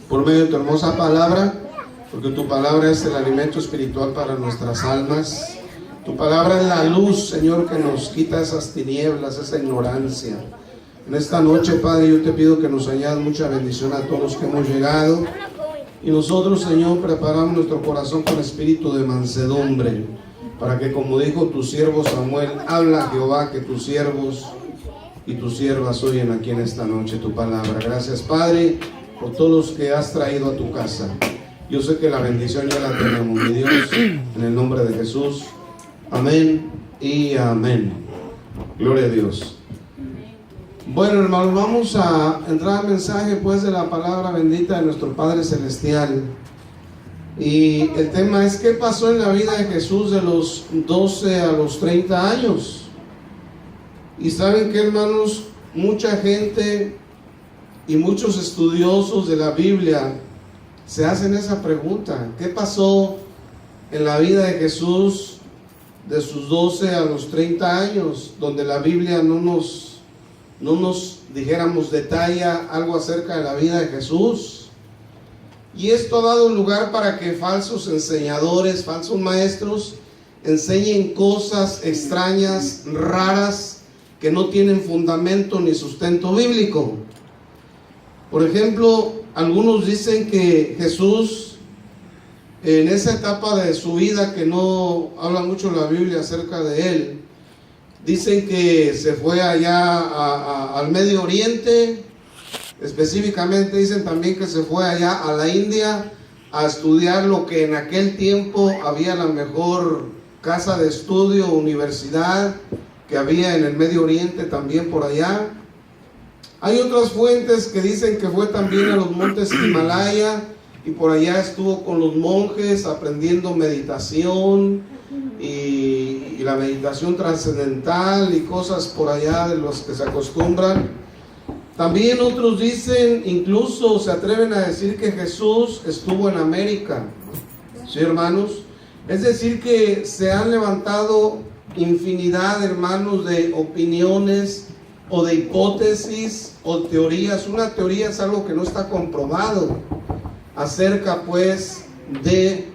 por medio de tu hermosa palabra, porque tu palabra es el alimento espiritual para nuestras almas. Tu palabra es la luz, Señor, que nos quita esas tinieblas, esa ignorancia. En esta noche, Padre, yo te pido que nos añadas mucha bendición a todos los que hemos llegado. Y nosotros, Señor, preparamos nuestro corazón con espíritu de mansedumbre, para que, como dijo tu siervo Samuel, habla Jehová, que tus siervos y tus siervas oyen aquí en esta noche tu palabra. Gracias, Padre, por todos los que has traído a tu casa. Yo sé que la bendición ya la tenemos, mi Dios, en el nombre de Jesús. Amén y amén. Gloria a Dios. Bueno, hermanos, vamos a entrar al mensaje pues de la palabra bendita de nuestro Padre Celestial. Y el tema es: ¿qué pasó en la vida de Jesús de los 12 a los 30 años? Y saben que, hermanos, mucha gente y muchos estudiosos de la Biblia se hacen esa pregunta: ¿qué pasó en la vida de Jesús de sus 12 a los 30 años? Donde la Biblia no nos dijéramos detalla algo acerca de la vida de Jesús. Y esto ha dado lugar para que falsos enseñadores, falsos maestros, enseñen cosas extrañas, raras, que no tienen fundamento ni sustento bíblico. Por ejemplo, algunos dicen que Jesús, en esa etapa de su vida que no habla mucho la Biblia acerca de él, dicen que se fue allá al Medio Oriente. Específicamente dicen también que se fue allá a la India a estudiar lo que en aquel tiempo había la mejor casa de estudio, universidad que había en el Medio Oriente, también por allá. Hay otras fuentes que dicen que fue también a los montes Himalaya y por allá estuvo con los monjes aprendiendo meditación y la meditación trascendental y cosas por allá de los que se acostumbran. También otros dicen, incluso se atreven a decir que Jesús estuvo en América. ¿Sí, hermanos? Es decir, que se han levantado infinidad, hermanos, de opiniones o de hipótesis o teorías. Una teoría es algo que no está comprobado acerca pues de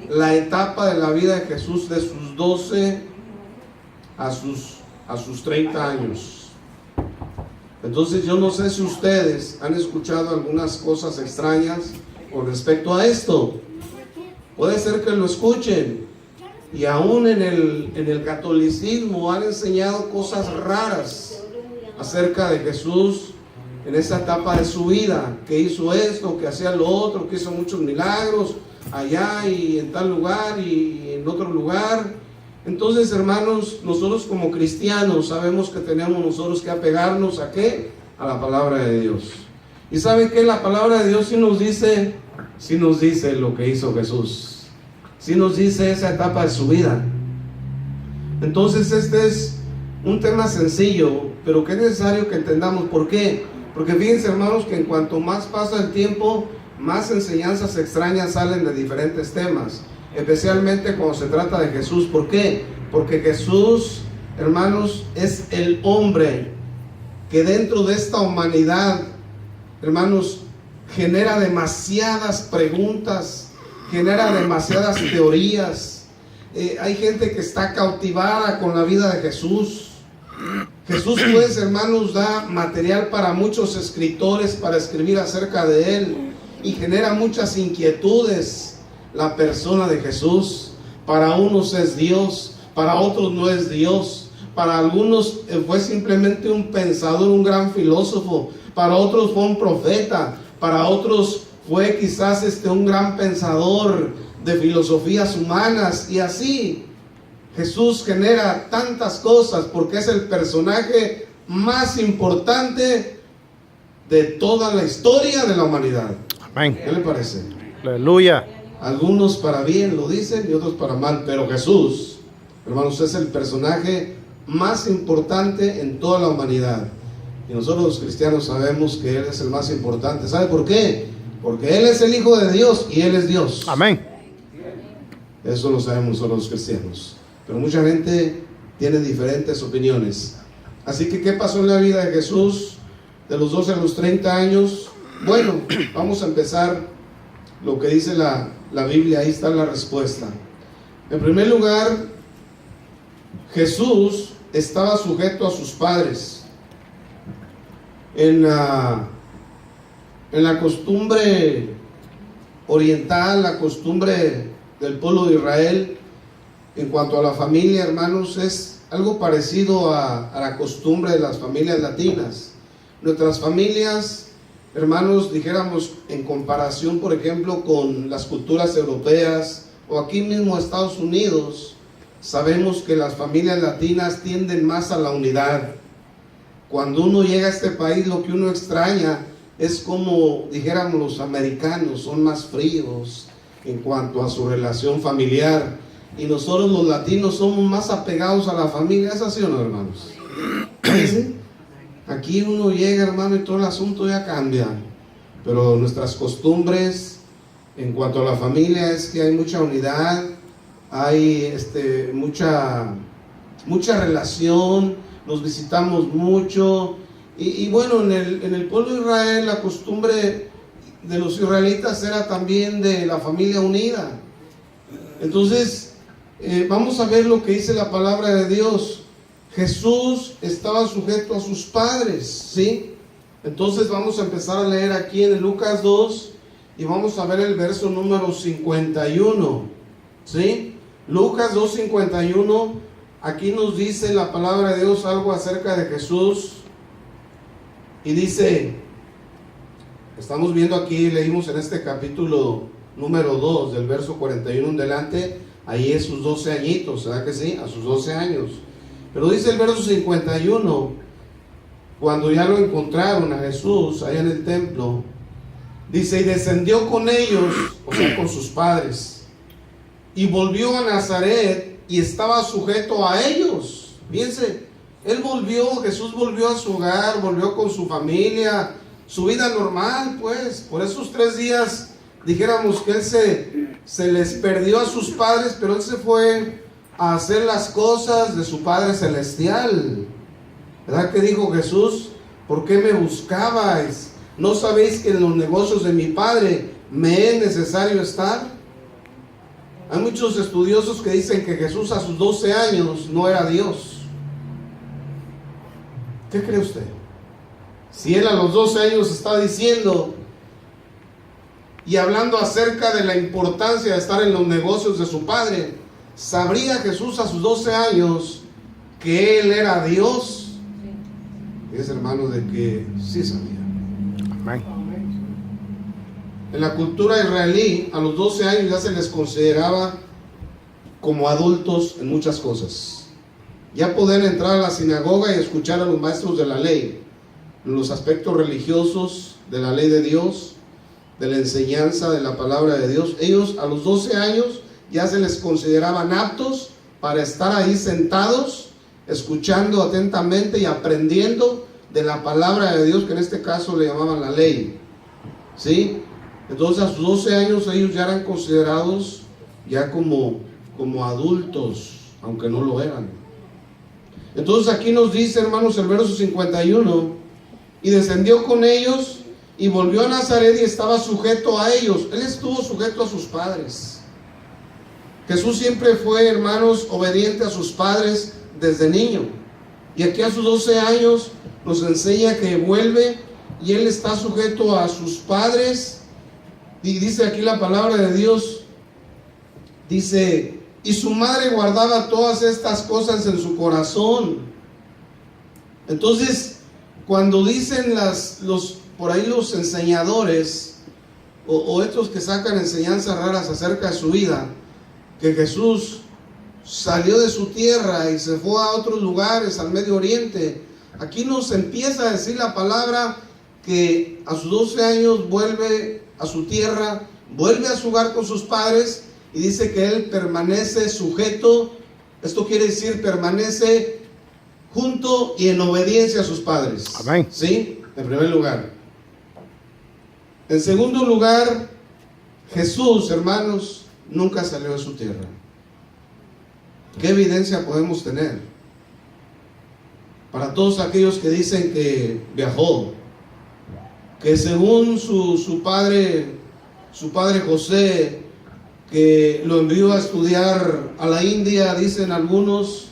la etapa de la vida de Jesús de sus 12 a sus 30 años. Entonces yo no sé si ustedes han escuchado algunas cosas extrañas con respecto a esto. Puede ser que lo escuchen. Y aún en el catolicismo han enseñado cosas raras acerca de Jesús en esa etapa de su vida, que hizo esto, que hacía lo otro, que hizo muchos milagros allá y en tal lugar y en otro lugar. Entonces, hermanos, nosotros como cristianos sabemos que tenemos nosotros que apegarnos ¿a qué? A la palabra de Dios. Y ¿saben qué? La palabra de Dios sí nos dice lo que hizo Jesús. Sí nos dice esa etapa de su vida. Entonces este es un tema sencillo, pero que es necesario que entendamos. ¿Por qué? Porque fíjense, hermanos, que en cuanto más pasa el tiempo, más enseñanzas extrañas salen de diferentes temas, especialmente cuando se trata de Jesús. ¿Por qué? Porque Jesús, hermanos, es el hombre que dentro de esta humanidad, hermanos, genera demasiadas preguntas, genera demasiadas teorías. Hay gente que está cautivada con la vida de Jesús. Jesús, pues, hermanos, da material para muchos escritores para escribir acerca de él, y genera muchas inquietudes la persona de Jesús. Para unos es Dios, para otros no es Dios. Para algunos fue simplemente un pensador, un gran filósofo. Para otros fue un profeta. Para otros fue quizás un gran pensador de filosofías humanas. Y así Jesús genera tantas cosas porque es el personaje más importante de toda la historia de la humanidad. Amén. ¿Qué le parece? Aleluya. Algunos para bien lo dicen y otros para mal, pero Jesús, hermanos, es el personaje más importante en toda la humanidad. Y nosotros los cristianos sabemos que Él es el más importante. ¿Sabe por qué? Porque Él es el Hijo de Dios y Él es Dios. Amén. Eso lo sabemos nosotros los cristianos. Pero mucha gente tiene diferentes opiniones. Así que, ¿qué pasó en la vida de Jesús de los 12 a los 30 años? Bueno, vamos a empezar lo que dice la Biblia. Ahí está la respuesta. En primer lugar, Jesús estaba sujeto a sus padres. En la costumbre oriental, la costumbre del pueblo de Israel, en cuanto a la familia, hermanos, es algo parecido a la costumbre de las familias latinas. Nuestras familias, hermanos, dijéramos, en comparación, por ejemplo, con las culturas europeas o aquí mismo Estados Unidos, sabemos que las familias latinas tienden más a la unidad. Cuando uno llega a este país, lo que uno extraña es como, dijéramos, los americanos son más fríos en cuanto a su relación familiar, y nosotros los latinos somos más apegados a la familia. ¿Es así o no, hermanos? ¿Sí? Aquí uno llega, hermano, y todo el asunto ya cambia, pero nuestras costumbres en cuanto a la familia es que hay mucha unidad, hay mucha relación, nos visitamos mucho, y bueno, en el pueblo de Israel la costumbre de los israelitas era también de la familia unida. Entonces vamos a ver lo que dice la palabra de Dios. Jesús estaba sujeto a sus padres, ¿sí? Entonces vamos a empezar a leer aquí en Lucas 2 y vamos a ver el verso número 51, ¿sí? Lucas 2:51, aquí nos dice la palabra de Dios algo acerca de Jesús, y dice, estamos viendo aquí, leímos en este capítulo número 2, del verso 41 en delante, ahí es sus 12 añitos, ¿verdad que sí? A sus 12 años. Pero dice el verso 51, cuando ya lo encontraron a Jesús allá en el templo, dice, y descendió con ellos, o sea, con sus padres, y volvió a Nazaret y estaba sujeto a ellos. Fíjense, Jesús volvió a su hogar, volvió con su familia, su vida normal, pues. Por esos 3 días, dijéramos que él se les perdió a sus padres, pero él se fue a hacer las cosas de su Padre Celestial. ¿Verdad que dijo Jesús? ¿Por qué me buscabais? ¿No sabéis que en los negocios de mi Padre me es necesario estar? Hay muchos estudiosos que dicen que Jesús a sus 12 años no era Dios. ¿Qué cree usted? Si él a los 12 años está diciendo y hablando acerca de la importancia de estar en los negocios de su Padre, ¿sabría Jesús a sus 12 años que él era Dios? Es, hermano, de que sí sabía. Amén. En la cultura israelí, a los 12 años ya se les consideraba como adultos en muchas cosas. Ya poder entrar a la sinagoga y escuchar a los maestros de la ley, en los aspectos religiosos de la ley de Dios, de la enseñanza de la palabra de Dios. Ellos a los 12 años ya se les consideraban aptos para estar ahí sentados, escuchando atentamente y aprendiendo de la palabra de Dios, que en este caso le llamaban la ley, ¿sí? Entonces a sus 12 años ellos ya eran considerados ya como adultos, aunque no lo eran. Entonces aquí nos dice, hermanos, el verso 51, y descendió con ellos y volvió a Nazaret y estaba sujeto a ellos. Él estuvo sujeto a sus padres. Jesús siempre fue, hermanos, obediente a sus padres desde niño. Y aquí a sus 12 años nos enseña que vuelve y él está sujeto a sus padres. Y dice aquí la palabra de Dios, dice, y su madre guardaba todas estas cosas en su corazón. Entonces, cuando dicen por ahí los enseñadores o estos que sacan enseñanzas raras acerca de su vida, que Jesús salió de su tierra y se fue a otros lugares, al Medio Oriente, aquí nos empieza a decir la palabra que a sus 12 años vuelve a su tierra, vuelve a su hogar con sus padres, y dice que él permanece sujeto. Esto quiere decir permanece junto y en obediencia a sus padres. Amén. ¿Sí? En primer lugar. En segundo lugar, Jesús, hermanos, nunca salió de su tierra. ¿Qué evidencia podemos tener? Para todos aquellos que dicen que viajó, que según su padre José, que lo envió a estudiar a la India, dicen algunos,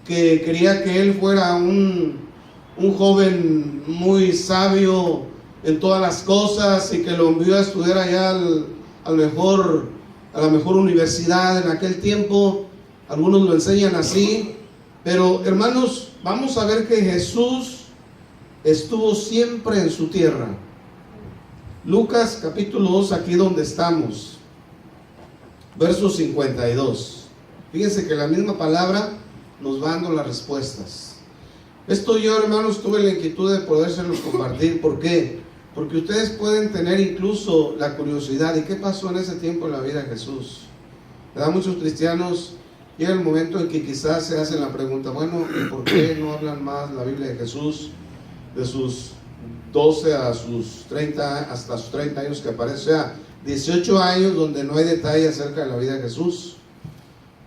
que quería que él fuera un joven muy sabio en todas las cosas y que lo envió a estudiar allá a la mejor universidad en aquel tiempo. Algunos lo enseñan así, pero hermanos, vamos a ver que Jesús estuvo siempre en su tierra. Lucas capítulo 2, aquí donde estamos, verso 52. Fíjense que la misma palabra nos va dando las respuestas. Esto yo, hermanos, tuve la inquietud de podérselos compartir. ¿Por qué? Porque ustedes pueden tener incluso la curiosidad de qué pasó en ese tiempo en la vida de Jesús. ¿Verdad? Muchos cristianos llega el momento en que quizás se hacen la pregunta, bueno, ¿y por qué no hablan más la Biblia de Jesús de sus 12 a sus 30, hasta sus 30 años que aparece? O sea, 18 años donde no hay detalle acerca de la vida de Jesús.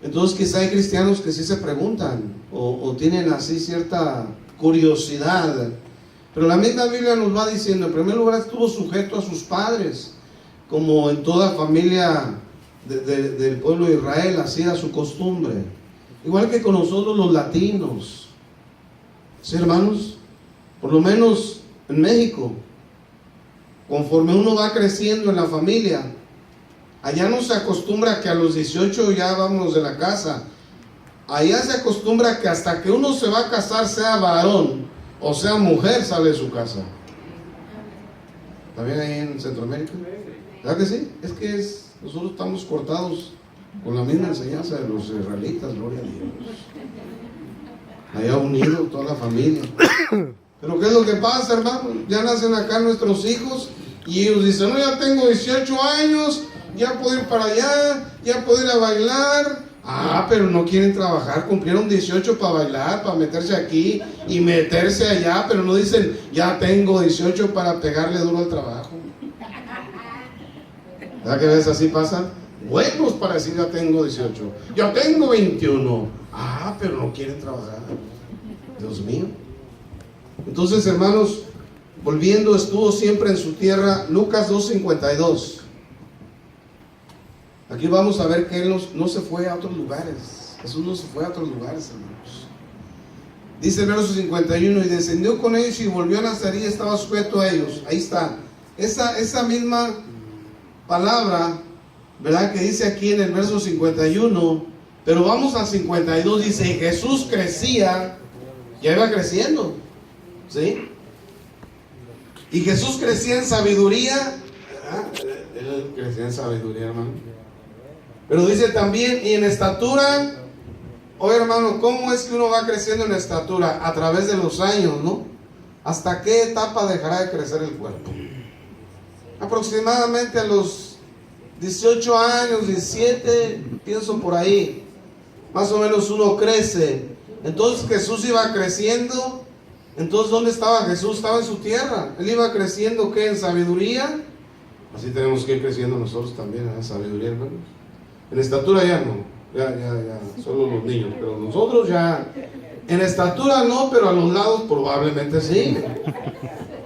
Entonces quizá hay cristianos que sí se preguntan o tienen así cierta curiosidad, pero la misma Biblia nos va diciendo, en primer lugar, estuvo sujeto a sus padres, como en toda familia del pueblo de Israel, así era su costumbre, igual que con nosotros los latinos, ¿sí, hermanos? Por lo menos en México, conforme uno va creciendo en la familia, allá no se acostumbra que a los 18 ya vamos de la casa. Allá se acostumbra que hasta que uno se va a casar, sea varón o sea mujer, sale de su casa. ¿También ahí en Centroamérica? ¿Verdad que sí? Es que nosotros estamos cortados con la misma enseñanza de los israelitas, gloria a Dios. Allá unido toda la familia. Pero ¿qué es lo que pasa, hermano? Ya nacen acá nuestros hijos y ellos dicen, no, ya tengo 18 años, ya puedo ir para allá, ya puedo ir a bailar. Ah, pero no quieren trabajar, cumplieron 18 para bailar, para meterse aquí y meterse allá, pero no dicen, ya tengo 18 para pegarle duro al trabajo. ¿Verdad que a veces así pasa? Buenos para decir, ya tengo 18, ya tengo 21. Ah, pero no quieren trabajar. Dios mío. Entonces, hermanos, volviendo, estuvo siempre en su tierra. Lucas 2:52. Aquí vamos a ver que Él no se fue a otros lugares. Jesús no se fue a otros lugares, hermanos. Dice el verso 51, y descendió con ellos y volvió a Nazaret y estaba sujeto a ellos. Ahí está. Esa misma palabra, ¿verdad? Que dice aquí en el verso 51, pero vamos al 52, dice, y Jesús crecía, ya iba creciendo, ¿sí? Y Jesús crecía en sabiduría, ¿verdad? Él crecía en sabiduría, hermano. Pero dice también, y en estatura. Oye, hermano, ¿cómo es que uno va creciendo en estatura? A través de los años, ¿no? ¿Hasta qué etapa dejará de crecer el cuerpo? Aproximadamente a los 18 años, 17, pienso por ahí, más o menos uno crece. Entonces Jesús iba creciendo. Entonces, ¿dónde estaba Jesús? Estaba en su tierra. Él iba creciendo, ¿qué? En sabiduría. Así tenemos que ir creciendo nosotros también en sabiduría, hermanos. En estatura ya no, ya, solo los niños, pero nosotros ya, en estatura no, pero a los lados probablemente sí,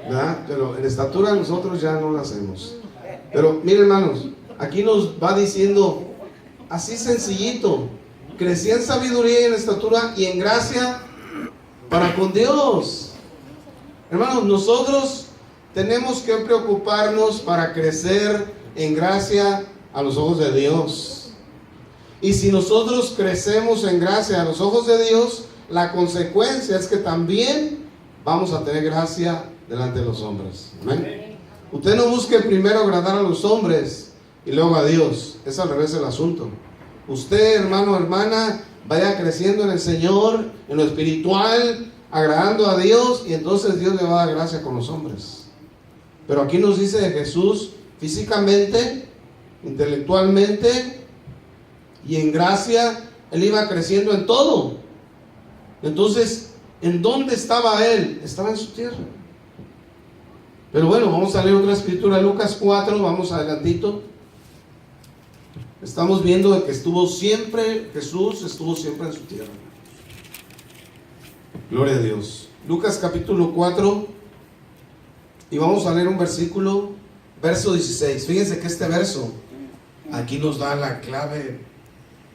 ¿verdad? Pero en estatura nosotros ya no lo hacemos. Pero miren, hermanos, aquí nos va diciendo, así sencillito, crecía en sabiduría y en estatura y en gracia para con Dios. Hermanos, nosotros tenemos que preocuparnos para crecer en gracia a los ojos de Dios. Y si nosotros crecemos en gracia a los ojos de Dios, la consecuencia es que también vamos a tener gracia delante de los hombres. ¿Amén? Usted no busque primero agradar a los hombres y luego a Dios. Es al revés el asunto. Usted, hermano o hermana, vaya creciendo en el Señor, en lo espiritual, agradando a Dios, y entonces Dios le va a dar gracia con los hombres. Pero aquí nos dice de Jesús físicamente, intelectualmente y en gracia. Él iba creciendo en todo. Entonces, ¿en dónde estaba Él? Estaba en su tierra. Pero bueno, vamos a leer otra escritura, Lucas 4, vamos adelantito. Estamos viendo de que Jesús estuvo siempre en su tierra. Gloria a Dios. Lucas capítulo 4, Y vamos a leer un versículo, verso 16. Fíjense que este verso aquí nos da la clave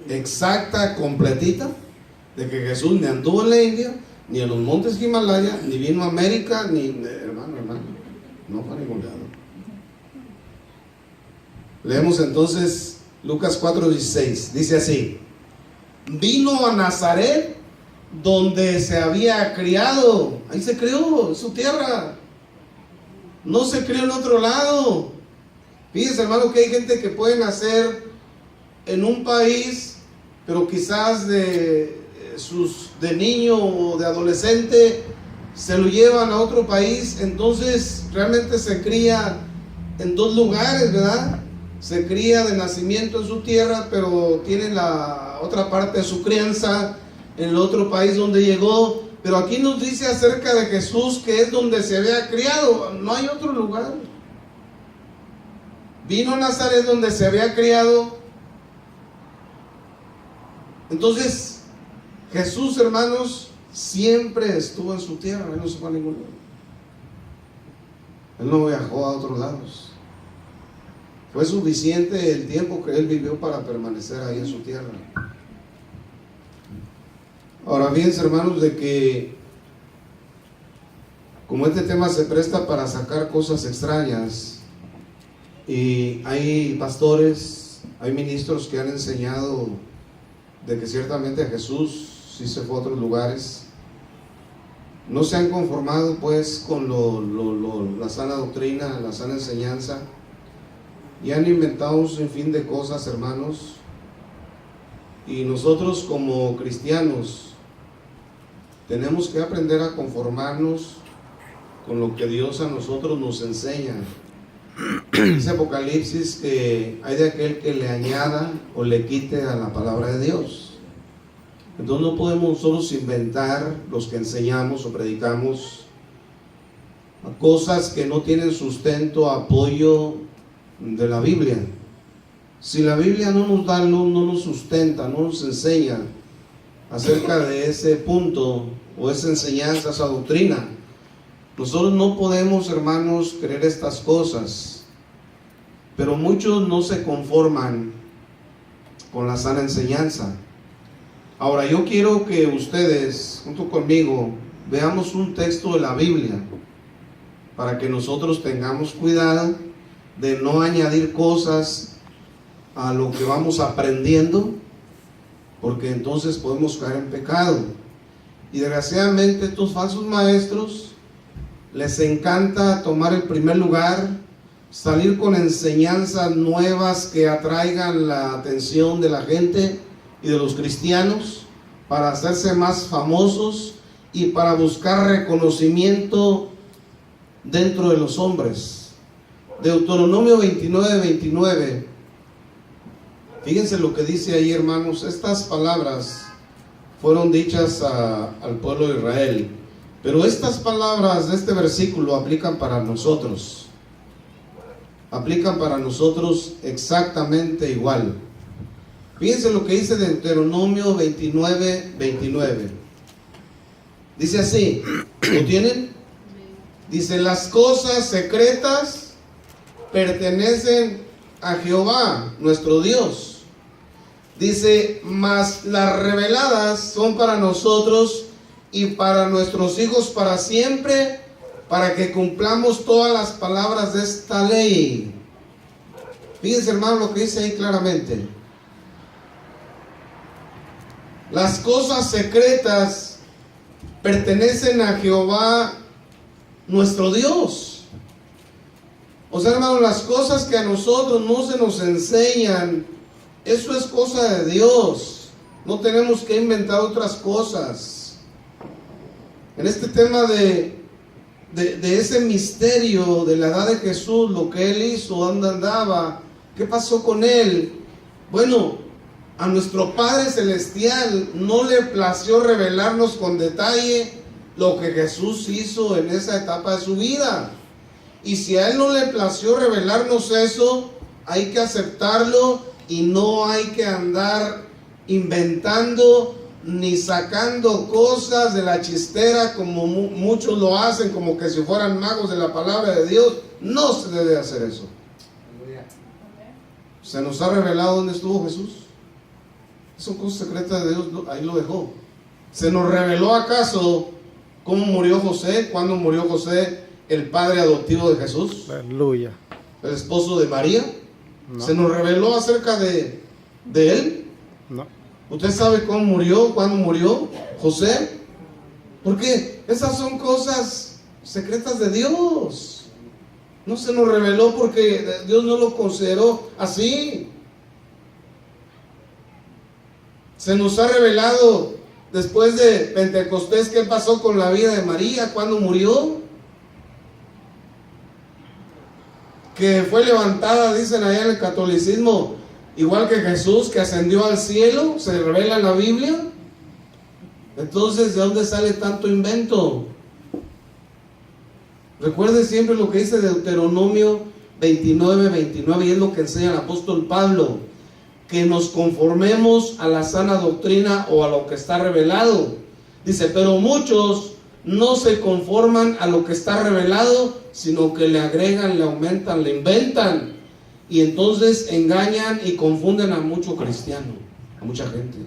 exacta, completita, de que Jesús ni anduvo en la India, ni en los montes Himalaya, ni vino a América, ni, hermano, no fue a ningún lado. Leemos entonces Lucas 4:16. Dice así: vino a Nazaret, donde se había criado. Ahí se crió, en su tierra. No se crió en otro lado. Fíjense, hermano, que hay gente que puede nacer en un país, pero quizás de niño o de adolescente se lo llevan a otro país. Entonces realmente se cría en dos lugares, ¿verdad? Se cría de nacimiento en su tierra, pero tiene la otra parte de su crianza en el otro país donde llegó. Pero aquí nos dice acerca de Jesús que es donde se había criado, no hay otro lugar. Vino a Nazaret, donde se había criado. Entonces Jesús, hermanos, siempre estuvo en su tierra. Él no se fue a ningún lado. Él no viajó a otros lados. Fue suficiente el tiempo que él vivió para permanecer ahí en su tierra. Ahora, fíjense, hermanos, de que como este tema se presta para sacar cosas extrañas, y hay pastores, hay ministros que han enseñado de que ciertamente Jesús sí se fue a otros lugares, no se han conformado pues con la sana doctrina, la sana enseñanza, y han inventado un sinfín de cosas, hermanos. Y nosotros como cristianos tenemos que aprender a conformarnos con lo que Dios a nosotros nos enseña. Dice Apocalipsis que hay de aquel que le añada o le quite a la palabra de Dios. Entonces no podemos nosotros inventar, los que enseñamos o predicamos, cosas que no tienen sustento, apoyo de la Biblia. Si la Biblia no nos da luz, no nos sustenta, no nos enseña acerca de ese punto o esa enseñanza, esa doctrina, nosotros no podemos, hermanos, creer estas cosas. Pero muchos no se conforman con la sana enseñanza. Ahora yo quiero que ustedes, junto conmigo, veamos un texto de la Biblia para que nosotros tengamos cuidado de no añadir cosas a lo que vamos aprendiendo, porque entonces podemos caer en pecado. Y desgraciadamente estos falsos maestros les encanta tomar el primer lugar, salir con enseñanzas nuevas que atraigan la atención de la gente y de los cristianos, para hacerse más famosos y para buscar reconocimiento dentro de los hombres. Deuteronomio 29:29. Fíjense lo que dice ahí, hermanos. Estas palabras fueron dichas al pueblo de Israel, pero estas palabras de este versículo aplican para nosotros. Aplican para nosotros exactamente igual. Fíjense lo que dice Deuteronomio 29:29. Dice así, ¿lo tienen? Dice: las cosas secretas pertenecen a Jehová, nuestro Dios. Dice: mas las reveladas son para nosotros y para nuestros hijos para siempre, para que cumplamos todas las palabras de esta ley. Fíjense, hermano, lo que dice ahí claramente. Las cosas secretas pertenecen a Jehová, nuestro Dios. O sea, hermano, las cosas que a nosotros no se nos enseñan, eso es cosa de Dios. No tenemos que inventar otras cosas. En este tema de ese misterio de la edad de Jesús, lo que Él hizo, dónde andaba, qué pasó con Él. Bueno, a nuestro Padre Celestial no le plació revelarnos con detalle lo que Jesús hizo en esa etapa de su vida. Y si a Él no le plació revelarnos eso, hay que aceptarlo y no hay que andar inventando ni sacando cosas de la chistera como muchos lo hacen, como que si fueran magos de la palabra de Dios. No se debe hacer eso. Se nos ha revelado dónde estuvo Jesús. Son cosas secretas de Dios, ahí lo dejó. ¿Se nos reveló acaso cómo murió José? ¿Cuándo murió José, el padre adoptivo de Jesús? Aleluya. ¿El esposo de María? No. ¿Se nos reveló acerca de él? No. ¿Usted sabe cómo murió? ¿Cuándo murió José? Porque esas son cosas secretas de Dios. No se nos reveló porque Dios no lo consideró así. Se nos ha revelado después de Pentecostés qué pasó con la vida de María, cuándo murió. Que fue levantada, dicen allá en el catolicismo, igual que Jesús, que ascendió al cielo, se revela en la Biblia. Entonces, ¿de dónde sale tanto invento? Recuerde siempre lo que dice Deuteronomio 29:29, y es lo que enseña el apóstol Pablo, que nos conformemos a la sana doctrina o a lo que está revelado. Dice, pero muchos no se conforman a lo que está revelado, sino que le agregan, le aumentan, le inventan, y entonces engañan y confunden a mucho cristiano, a mucha gente.